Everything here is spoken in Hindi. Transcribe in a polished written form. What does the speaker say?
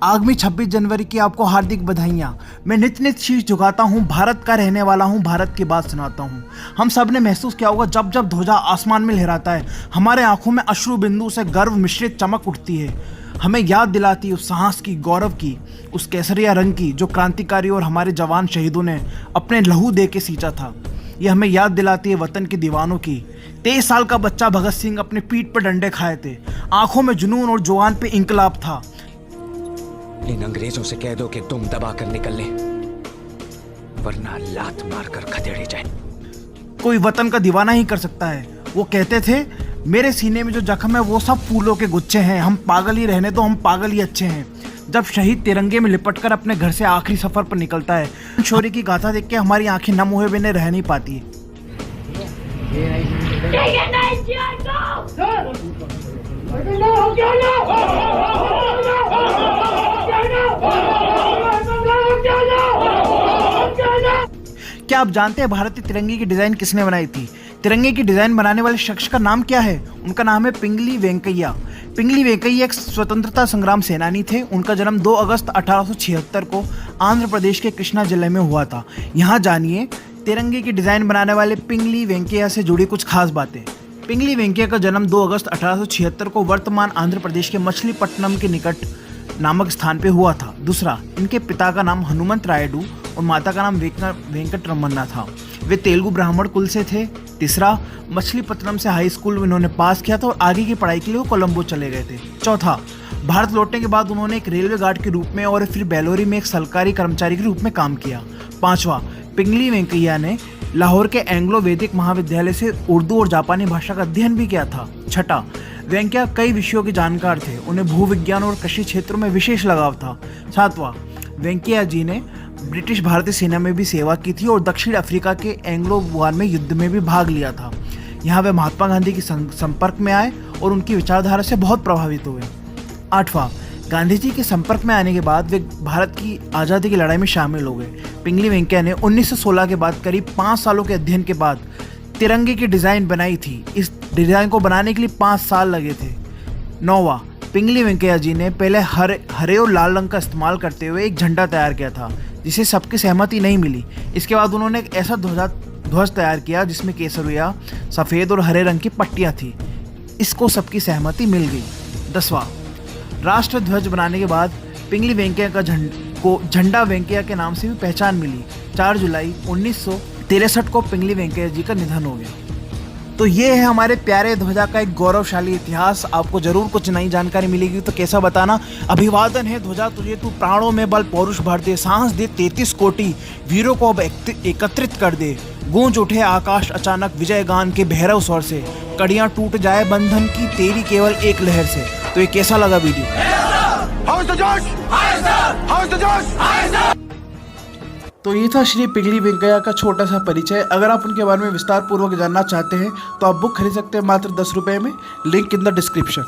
आगामी 26 जनवरी की आपको हार्दिक बधाइयाँ। मैं नित नित शीश झुकाता हूँ, भारत का रहने वाला हूँ, भारत की बात सुनाता हूँ। हम सब ने महसूस किया होगा जब जब ध्वजा आसमान में लहराता है, हमारे आंखों में अश्रु बिंदु से गर्व मिश्रित चमक उठती है। हमें याद दिलाती है उस साहस की, गौरव की, उस केसरिया रंग की जो क्रांतिकारी और हमारे जवान शहीदों ने अपने लहू दे के सींचा था। ये हमें याद दिलाती है वतन के दीवानों की। 23 साल का बच्चा भगत सिंह अपने पीठ पर डंडे खाए थे, आंखों में जुनून और जुबान पे इंकलाब था। इन अंग्रेजों से कह दो कि तुम दबा कर निकल लें, वरना लात मारकर खदेड़े जाए। कोई वतन का दीवाना ही कर सकता है। वो कहते थे, मेरे सीने में जो जख्म है वो सब फूलों के गुच्छे हैं, हम पागल ही रहने दो, हम पागल ही अच्छे हैं। जब शहीद तिरंगे में लिपटकर अपने घर से आखिरी सफर पर निकलता है, शौर्य की गाथा देख के हमारी आंखें नम हुए बिना रह नहीं पाती। क्या आप जानते हैं भारतीय तिरंगे की डिजाइन किसने बनाई थी? तिरंगे की डिजाइन बनाने वाले शख्स का नाम क्या है? उनका नाम है पिंगली वेंकैया। पिंगली वेंकैया एक स्वतंत्रता संग्राम सेनानी थे। उनका जन्म 2 अगस्त 1876 को आंध्र प्रदेश के कृष्णा जिले में हुआ था। यहाँ जानिए तिरंगे की डिजाइन बनाने वाले पिंगली वेंकैया से जुड़ी कुछ खास बातें। पिंगली वेंकैया का जन्म 2 अगस्त 1876 को वर्तमान आंध्र प्रदेश के मछलीपट्टनम के निकट नामक स्थान पे हुआ था। दूसरा, इनके पिता का नाम हनुमंत रायडू और माता का नाम वेंकट रमन्ना था। वे तेलुगु ब्राह्मण कुल से थे। तीसरा, मछलीपट्टनम से हाई स्कूल में इन्होंने पास किया था और आगे की पढ़ाई के लिए वो कोलंबो चले गए थे। चौथा, भारत लौटने के बाद उन्होंने एक रेलवे गार्ड के रूप में और फिर बेलोरी में एक सरकारी कर्मचारी के रूप में काम किया। पांचवा, पिंगली वेंकैया ने लाहौर के एंग्लो वैदिक महाविद्यालय से उर्दू और जापानी भाषा का अध्ययन भी किया था। छठा, वेंकैया कई विषयों के जानकार थे, उन्हें भूविज्ञान और कृषि क्षेत्रों में विशेष लगाव था। सातवां, वेंकैया जी ने ब्रिटिश भारतीय सेना में भी सेवा की थी और दक्षिण अफ्रीका के एंग्लो वार में युद्ध में भी भाग लिया था। यहाँ वे महात्मा गांधी के संपर्क में आए और उनकी विचारधारा से बहुत प्रभावित हुए। आठवां, गांधी जी के संपर्क में आने के बाद वे भारत की आज़ादी की लड़ाई में शामिल हो गए। पिंगली वेंकैया ने 1916 के बाद करीब 5 सालों के अध्ययन के बाद तिरंगे की डिज़ाइन बनाई थी। इस डिज़ाइन को बनाने के लिए 5 साल लगे थे। 9वां, पिंगली वेंकैया जी ने पहले हरे और लाल रंग का इस्तेमाल करते हुए एक झंडा तैयार किया था, जिसे सबकी सहमति नहीं मिली। इसके बाद उन्होंने एक ऐसा ध्वज तैयार किया जिसमें केसरिया, सफ़ेद और हरे रंग की पट्टियाँ थी। इसको सबकी सहमति मिल गई। 10वां, राष्ट्र ध्वज बनाने के बाद पिंगली वेंकैया को झंडा वेंकैया के नाम से भी पहचान मिली। 4 जुलाई 1963 को पिंगली वेंकैया जी का निधन हो गया। तो ये है हमारे प्यारे ध्वजा का एक गौरवशाली इतिहास। आपको जरूर कुछ नई जानकारी मिलेगी तो कैसा बताना। अभिवादन है ध्वजा तुझे, तू प्राणों में बल पौरुष भर दे, सांस दे 33 कोटि वीरों को अब एकत्रित कर दे। गूंज उठे आकाश अचानक विजय गान के भैरव स्वर से, कड़ियां टूट जाए बंधन की तेरी केवल एक लहर से। तो ये कैसा लगा वीडियो? तो ये था श्री पिंगली वेंकैया का छोटा सा परिचय। अगर आप उनके बारे में विस्तार पूर्वक जानना चाहते हैं तो आप बुक खरीद सकते हैं मात्र 10 रुपये में। Link in the description.